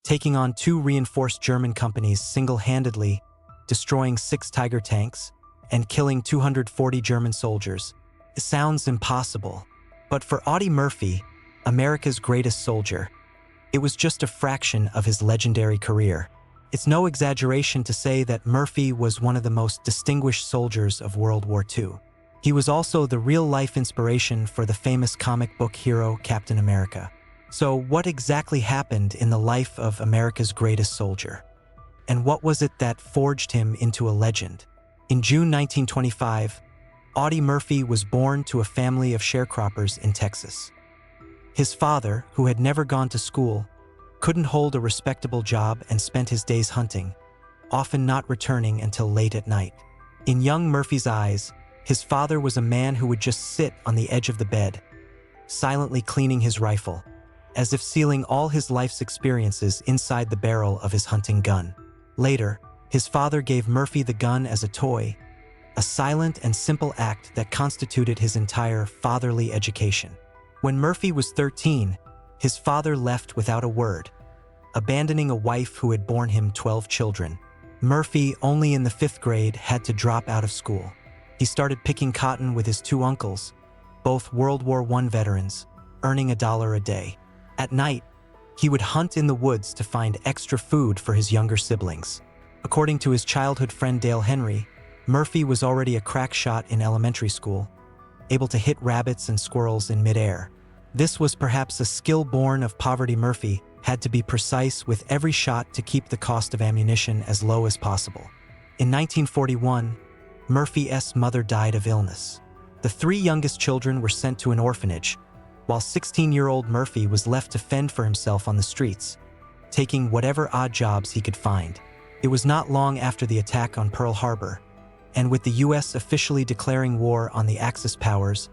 taking on two reinforced German companies single-handedly, destroying 6 Tiger tanks, and killing 240 German soldiers. It sounds impossible, but for Audie Murphy, America's greatest soldier, it was just a fraction of his legendary career. It's no exaggeration to say that Murphy was one of the most distinguished soldiers of World War II. He was also the real-life inspiration for the famous comic book hero Captain America. So what exactly happened in the life of America's greatest soldier? And what was it that forged him into a legend? In June 1925, Audie Murphy was born to a family of sharecroppers in Texas. His father, who had never gone to school, couldn't hold a respectable job and spent his days hunting, often not returning until late at night. In young Murphy's eyes, his father was a man who would just sit on the edge of the bed, silently cleaning his rifle, as if sealing all his life's experiences inside the barrel of his hunting gun. Later, his father gave Murphy the gun as a toy, a silent and simple act that constituted his entire fatherly education. When Murphy was 13, his father left without a word, abandoning a wife who had borne him 12 children. Murphy, only in the 5th grade, had to drop out of school. He started picking cotton with his 2 uncles, both World War I veterans, earning $1 a day. At night, he would hunt in the woods to find extra food for his younger siblings. According to his childhood friend Dale Henry, Murphy was already a crack shot in elementary school, able to hit rabbits and squirrels in midair. This was perhaps a skill born of poverty. Murphy had to be precise with every shot to keep the cost of ammunition as low as possible. In 1941, Murphy's mother died of illness. The 3 youngest children were sent to an orphanage, while 16-year-old Murphy was left to fend for himself on the streets, taking whatever odd jobs he could find. It was not long after the attack on Pearl Harbor, and with the U.S. officially declaring war on the Axis powers,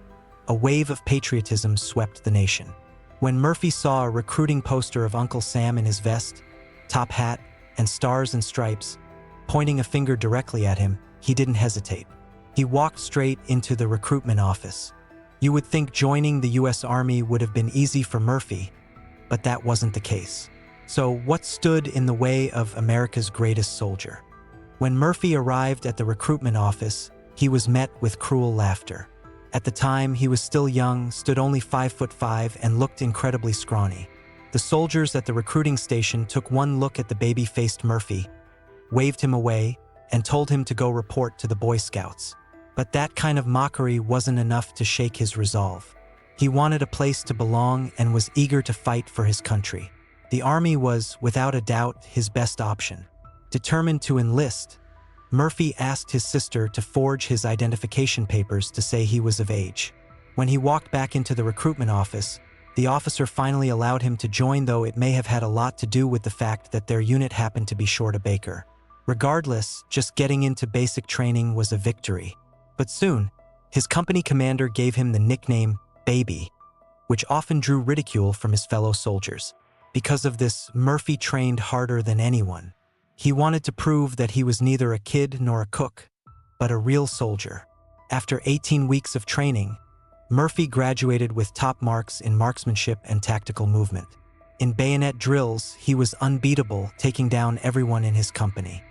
a wave of patriotism swept the nation. When Murphy saw a recruiting poster of Uncle Sam in his vest, top hat, and stars and stripes, pointing a finger directly at him, he didn't hesitate. He walked straight into the recruitment office. You would think joining the U.S. Army would have been easy for Murphy, but that wasn't the case. So what stood in the way of America's greatest soldier? When Murphy arrived at the recruitment office, he was met with cruel laughter. At the time, he was still young, stood only 5'5", and looked incredibly scrawny. The soldiers at the recruiting station took one look at the baby-faced Murphy, waved him away, and told him to go report to the Boy Scouts. But that kind of mockery wasn't enough to shake his resolve. He wanted a place to belong and was eager to fight for his country. The Army was, without a doubt, his best option. Determined to enlist, Murphy asked his sister to forge his identification papers to say he was of age. When he walked back into the recruitment office, the officer finally allowed him to join, though it may have had a lot to do with the fact that their unit happened to be short a baker. Regardless, just getting into basic training was a victory. But soon, his company commander gave him the nickname Baby, which often drew ridicule from his fellow soldiers. Because of this, Murphy trained harder than anyone. He wanted to prove that he was neither a kid nor a cook, but a real soldier. After 18 weeks of training, Murphy graduated with top marks in marksmanship and tactical movement. In bayonet drills, he was unbeatable, taking down everyone in his company.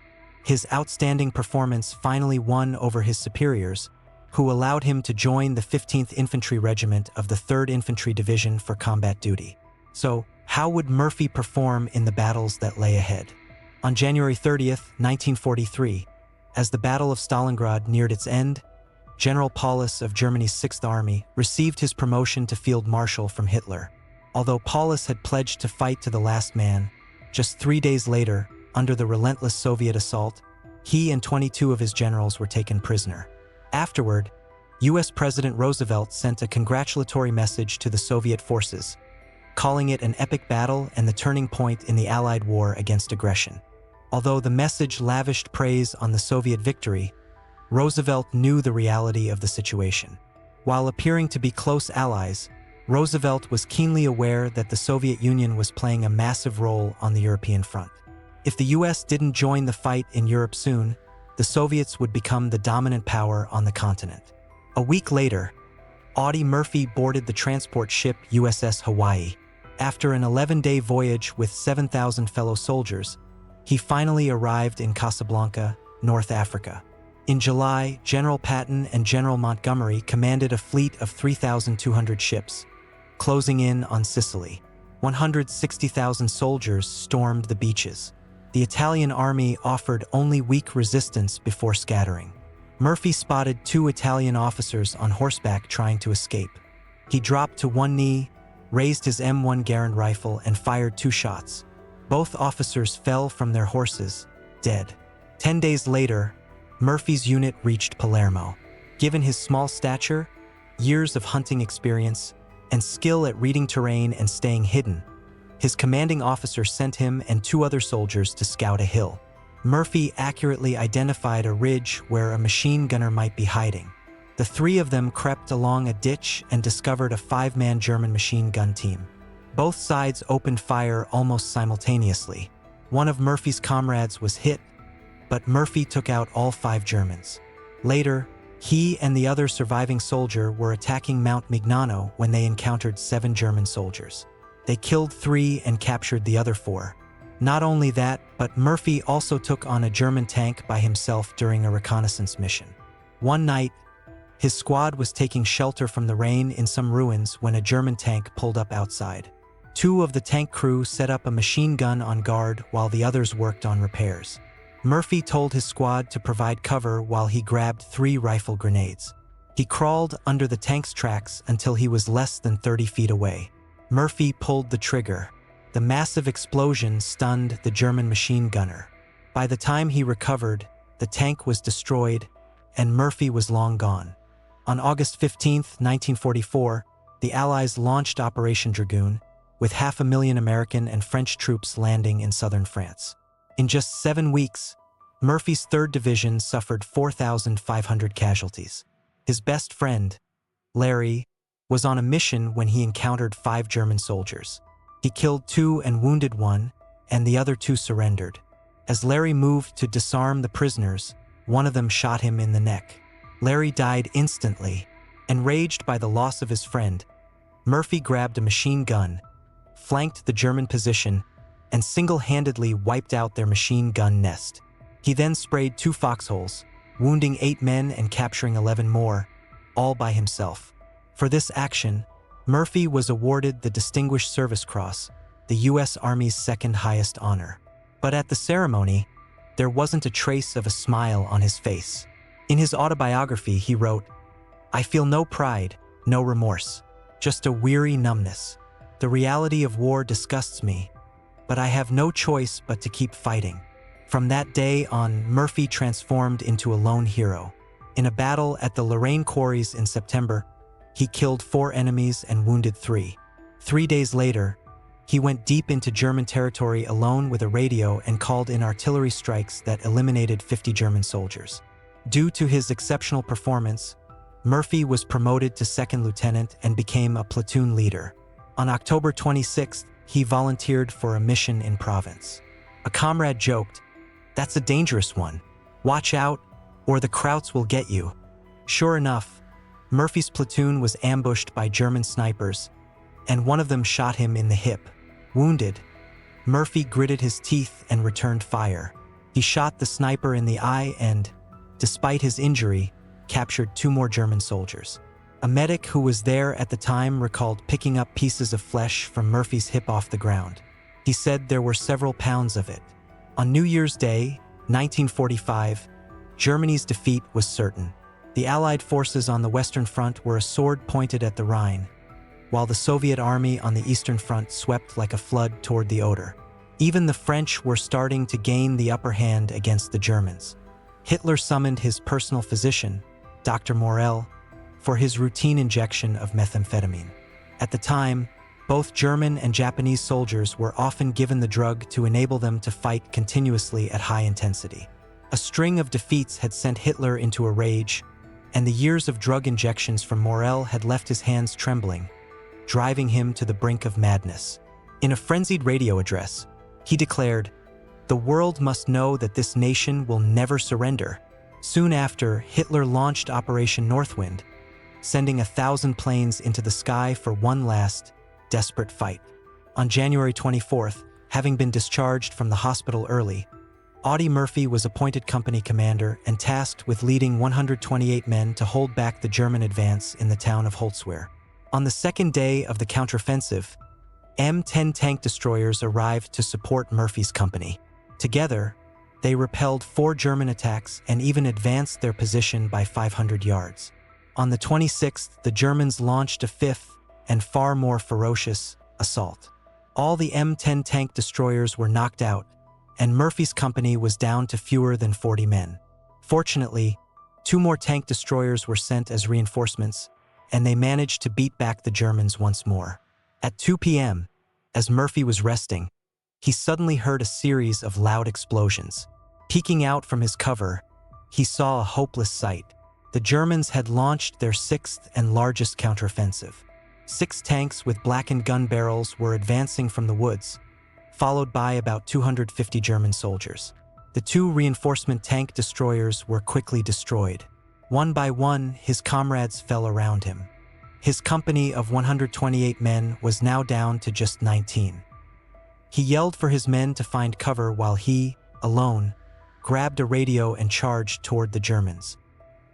His outstanding performance finally won over his superiors, who allowed him to join the 15th Infantry Regiment of the 3rd Infantry Division for combat duty. So, how would Murphy perform in the battles that lay ahead? On January 30th, 1943, as the Battle of Stalingrad neared its end, General Paulus of Germany's 6th Army received his promotion to Field Marshal from Hitler. Although Paulus had pledged to fight to the last man, just 3 days later, under the relentless Soviet assault, he and 22 of his generals were taken prisoner. Afterward, U.S. President Roosevelt sent a congratulatory message to the Soviet forces, calling it an epic battle and the turning point in the Allied war against aggression. Although the message lavished praise on the Soviet victory, Roosevelt knew the reality of the situation. While appearing to be close allies, Roosevelt was keenly aware that the Soviet Union was playing a massive role on the European front. If the U.S. didn't join the fight in Europe soon, the Soviets would become the dominant power on the continent. A week later, Audie Murphy boarded the transport ship USS Hawaii. After an 11-day voyage with 7,000 fellow soldiers, he finally arrived in Casablanca, North Africa. In July, General Patton and General Montgomery commanded a fleet of 3,200 ships, closing in on Sicily. 160,000 soldiers stormed the beaches. The Italian army offered only weak resistance before scattering. Murphy spotted 2 Italian officers on horseback trying to escape. He dropped to one knee, raised his M1 Garand rifle, and fired 2 shots. Both officers fell from their horses, dead. 10 days later, Murphy's unit reached Palermo. Given his small stature, years of hunting experience, and skill at reading terrain and staying hidden, his commanding officer sent him and 2 other soldiers to scout a hill. Murphy accurately identified a ridge where a machine gunner might be hiding. The 3 of them crept along a ditch and discovered a 5-man German machine gun team. Both sides opened fire almost simultaneously. One of Murphy's comrades was hit, but Murphy took out all 5 Germans. Later, he and the other surviving soldier were attacking Mount Mignano when they encountered 7 German soldiers. They killed 3 and captured the other 4. Not only that, but Murphy also took on a German tank by himself during a reconnaissance mission. One night, his squad was taking shelter from the rain in some ruins when a German tank pulled up outside. 2 of the tank crew set up a machine gun on guard while the others worked on repairs. Murphy told his squad to provide cover while he grabbed 3 rifle grenades. He crawled under the tank's tracks until he was less than 30 feet away. Murphy pulled the trigger. The massive explosion stunned the German machine gunner. By the time he recovered, the tank was destroyed, and Murphy was long gone. On August 15, 1944, the Allies launched Operation Dragoon, with 500,000 American and French troops landing in southern France. In just 7 weeks, Murphy's 3rd Division suffered 4,500 casualties. His best friend, Larry, was on a mission when he encountered 5 German soldiers. He killed 2 and wounded 1, and the other 2 surrendered. As Larry moved to disarm the prisoners, one of them shot him in the neck. Larry died instantly. Enraged by the loss of his friend, Murphy grabbed a machine gun, flanked the German position, and single-handedly wiped out their machine gun nest. He then sprayed 2 foxholes, wounding 8 men and capturing 11 more, all by himself. For this action, Murphy was awarded the Distinguished Service Cross, the U.S. Army's 2nd highest honor. But at the ceremony, there wasn't a trace of a smile on his face. In his autobiography, he wrote, "I feel no pride, no remorse, just a weary numbness. The reality of war disgusts me, but I have no choice but to keep fighting." From that day on, Murphy transformed into a lone hero. In a battle at the Lorraine quarries in September, he killed 4 enemies and wounded 3. 3 days later, he went deep into German territory alone with a radio and called in artillery strikes that eliminated 50 German soldiers. Due to his exceptional performance, Murphy was promoted to 2nd lieutenant and became a platoon leader. On October 26th, he volunteered for a mission in Provence. A comrade joked, "That's a dangerous one. Watch out, or the Krauts will get you." Sure enough, Murphy's platoon was ambushed by German snipers, and one of them shot him in the hip. Wounded, Murphy gritted his teeth and returned fire. He shot the sniper in the eye and, despite his injury, captured 2 more German soldiers. A medic who was there at the time recalled picking up pieces of flesh from Murphy's hip off the ground. He said there were several pounds of it. On New Year's Day, 1945, Germany's defeat was certain. The Allied forces on the Western Front were a sword pointed at the Rhine, while the Soviet army on the Eastern Front swept like a flood toward the Oder. Even the French were starting to gain the upper hand against the Germans. Hitler summoned his personal physician, Dr. Morel, for his routine injection of methamphetamine. At the time, both German and Japanese soldiers were often given the drug to enable them to fight continuously at high intensity. A string of defeats had sent Hitler into a rage, and the years of drug injections from Morel had left his hands trembling, driving him to the brink of madness. In a frenzied radio address, he declared, "The world must know that this nation will never surrender." Soon after, Hitler launched Operation Northwind, sending 1,000 planes into the sky for one last, desperate fight. On January 24th, having been discharged from the hospital early, Audie Murphy was appointed company commander and tasked with leading 128 men to hold back the German advance in the town of Holzwehr. On the second day of the counteroffensive, M10 tank destroyers arrived to support Murphy's company. Together, they repelled 4 German attacks and even advanced their position by 500 yards. On the 26th, the Germans launched a 5th and far more ferocious assault. All the M10 tank destroyers were knocked out, and Murphy's company was down to fewer than 40 men. Fortunately, 2 more tank destroyers were sent as reinforcements, and they managed to beat back the Germans once more. At 2 p.m., as Murphy was resting, he suddenly heard a series of loud explosions. Peeking out from his cover, he saw a hopeless sight. The Germans had launched their 6th and largest counteroffensive. 6 tanks with blackened gun barrels were advancing from the woods, followed by about 250 German soldiers. The 2 reinforcement tank destroyers were quickly destroyed. One by one, his comrades fell around him. His company of 128 men was now down to just 19. He yelled for his men to find cover while he, alone, grabbed a radio and charged toward the Germans.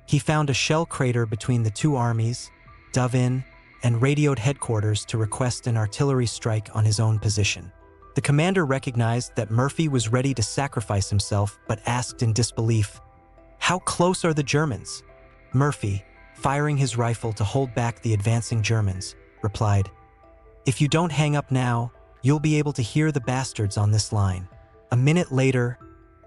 He found a shell crater between the 2 armies, dove in, and radioed headquarters to request an artillery strike on his own position. The commander recognized that Murphy was ready to sacrifice himself but asked in disbelief, "How close are the Germans?" Murphy, firing his rifle to hold back the advancing Germans, replied, "If you don't hang up now, you'll be able to hear the bastards on this line." A minute later,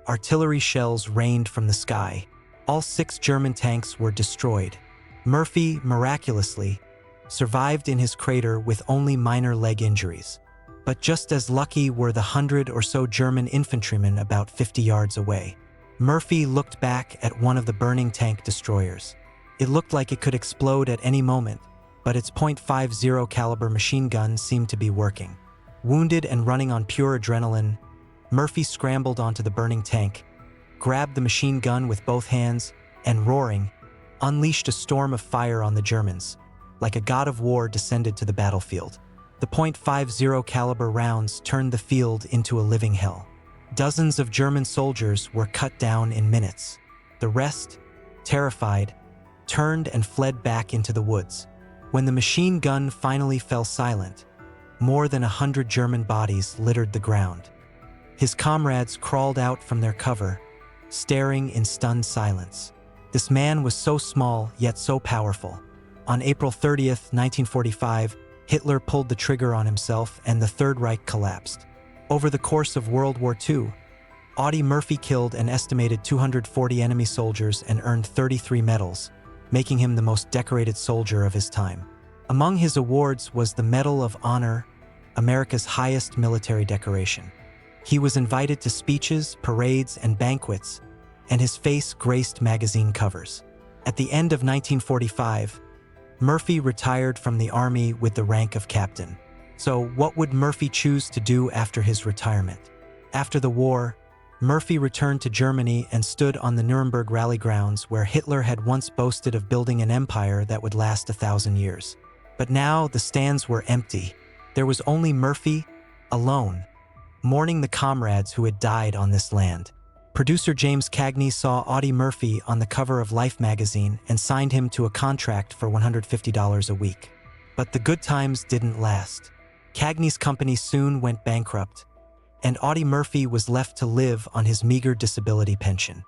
artillery shells rained from the sky. All 6 German tanks were destroyed. Murphy, miraculously, survived in his crater with only minor leg injuries. But just as lucky were the 100 or so German infantrymen about 50 yards away. Murphy looked back at one of the burning tank destroyers. It looked like it could explode at any moment, but its .50 caliber machine gun seemed to be working. Wounded and running on pure adrenaline, Murphy scrambled onto the burning tank, grabbed the machine gun with both hands, and roaring, unleashed a storm of fire on the Germans. Like a god of war descended to the battlefield. The .50 caliber rounds turned the field into a living hell. Dozens of German soldiers were cut down in minutes. The rest, terrified, turned and fled back into the woods. When the machine gun finally fell silent, more than 100 German bodies littered the ground. His comrades crawled out from their cover, staring in stunned silence. This man was so small yet so powerful. On April 30th, 1945, Hitler pulled the trigger on himself and the Third Reich collapsed. Over the course of World War II, Audie Murphy killed an estimated 240 enemy soldiers and earned 33 medals, making him the most decorated soldier of his time. Among his awards was the Medal of Honor, America's highest military decoration. He was invited to speeches, parades, and banquets, and his face graced magazine covers. At the end of 1945, Murphy retired from the Army with the rank of captain. So what would Murphy choose to do after his retirement? After the war, Murphy returned to Germany and stood on the Nuremberg rally grounds where Hitler had once boasted of building an empire that would last 1,000 years. But now the stands were empty. There was only Murphy, alone, mourning the comrades who had died on this land. Producer James Cagney saw Audie Murphy on the cover of Life magazine and signed him to a contract for $150 a week. But the good times didn't last. Cagney's company soon went bankrupt, and Audie Murphy was left to live on his meager disability pension.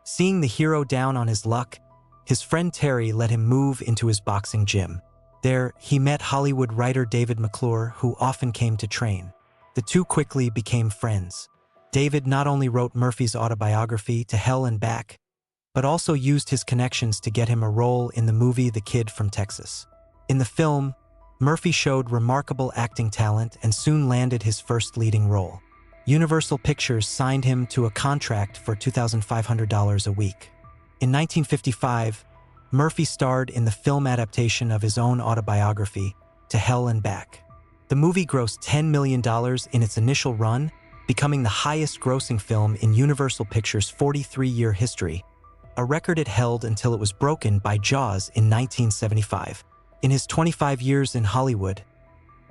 Seeing the hero down on his luck, his friend Terry let him move into his boxing gym. There, he met Hollywood writer David McClure, who often came to train. The two quickly became friends. David not only wrote Murphy's autobiography, To Hell and Back, but also used his connections to get him a role in the movie The Kid from Texas. In the film, Murphy showed remarkable acting talent and soon landed his first leading role. Universal Pictures signed him to a contract for $2,500 a week. In 1955, Murphy starred in the film adaptation of his own autobiography, To Hell and Back. The movie grossed $10 million in its initial run, becoming the highest-grossing film in Universal Pictures' 43-year history, a record it held until it was broken by Jaws in 1975. In his 25 years in Hollywood,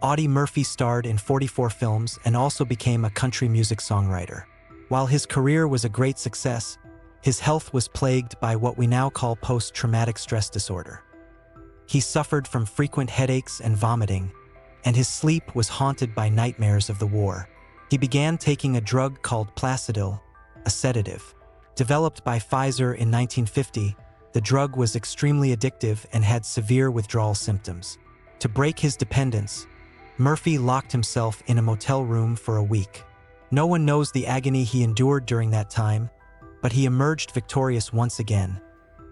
Audie Murphy starred in 44 films and also became a country music songwriter. While his career was a great success, his health was plagued by what we now call post-traumatic stress disorder. He suffered from frequent headaches and vomiting, and his sleep was haunted by nightmares of the war. He began taking a drug called Placidil, a sedative. Developed by Pfizer in 1950, the drug was extremely addictive and had severe withdrawal symptoms. To break his dependence, Murphy locked himself in a motel room for a week. No one knows the agony he endured during that time, but he emerged victorious once again,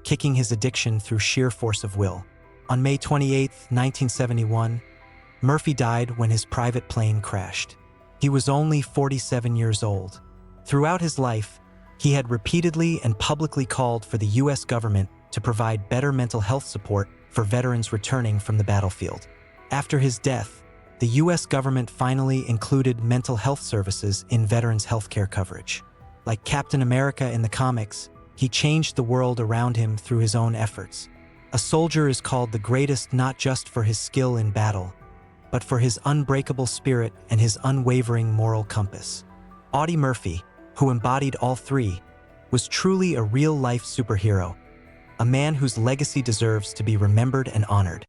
kicking his addiction through sheer force of will. On May 28, 1971, Murphy died when his private plane crashed. He was only 47 years old. Throughout his life, he had repeatedly and publicly called for the U.S. government to provide better mental health support for veterans returning from the battlefield. After his death, the U.S. government finally included mental health services in veterans' healthcare coverage. Like Captain America in the comics, he changed the world around him through his own efforts. A soldier is called the greatest not just for his skill in battle, but for his unbreakable spirit and his unwavering moral compass. Audie Murphy, who embodied all three, was truly a real-life superhero, a man whose legacy deserves to be remembered and honored.